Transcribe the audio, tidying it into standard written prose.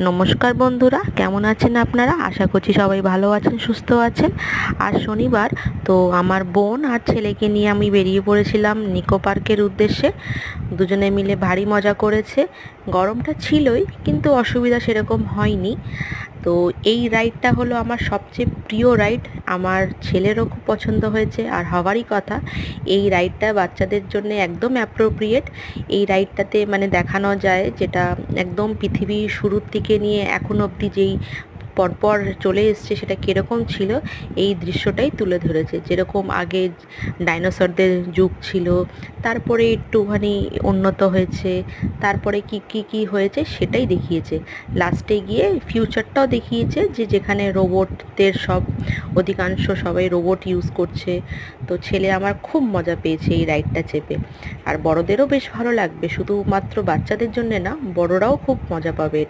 নমস্কার বন্ধুরা, কেমন আছেন আপনারা? আশা করছি সবাই ভালো আছেন, সুস্থ আছেন। আজ শনিবার, তো আমার বোন আর ছেলেকে নিয়ে আমি বেরিয়ে পড়েছিলাম নিকো পার্কের উদ্দেশ্যে। দুজনে মিলে ভারী মজা করেছে। গরমটা ছিলই, কিন্তু অসুবিধা সেরকম হয়নি। তো এই রাইডটা হলো আমার সবচেয়ে প্রিয় রাইড। আমার ছেলেরও খুব পছন্দ হয়েছে, আর হওয়ারই কথা। এই রাইডটা বাচ্চাদের জন্য একদম অ্যাপ্রোপ্রিয়েট। এই রাইডটাতে মানে দেখানো যায় যেটা একদম পৃথিবীর শুরুর থেকে নিয়ে এখন অবধি যেই পরপর চলে এসছে সেটা কীরকম ছিল, এই দৃশ্যটাই তুলে ধরেছে। যেরকম আগে ডাইনোসরদের যুগ ছিল, তারপরে একটুখানি উন্নত হয়েছে, তারপরে কি হয়েছে সেটাই দেখিয়েছে। লাস্টে গিয়ে ফিউচারটাও দেখিয়েছে, যে যেখানে রোবটদের অধিকাংশ সবাই রোবট ইউজ করছে। তো ছেলে আমার খুব মজা পেয়েছে এই রাইডটা চেপে। আর বড়দেরও বেশ ভালো লাগবে, শুধুমাত্র বাচ্চাদের জন্যে না, বড়রাও খুব মজা পাবে।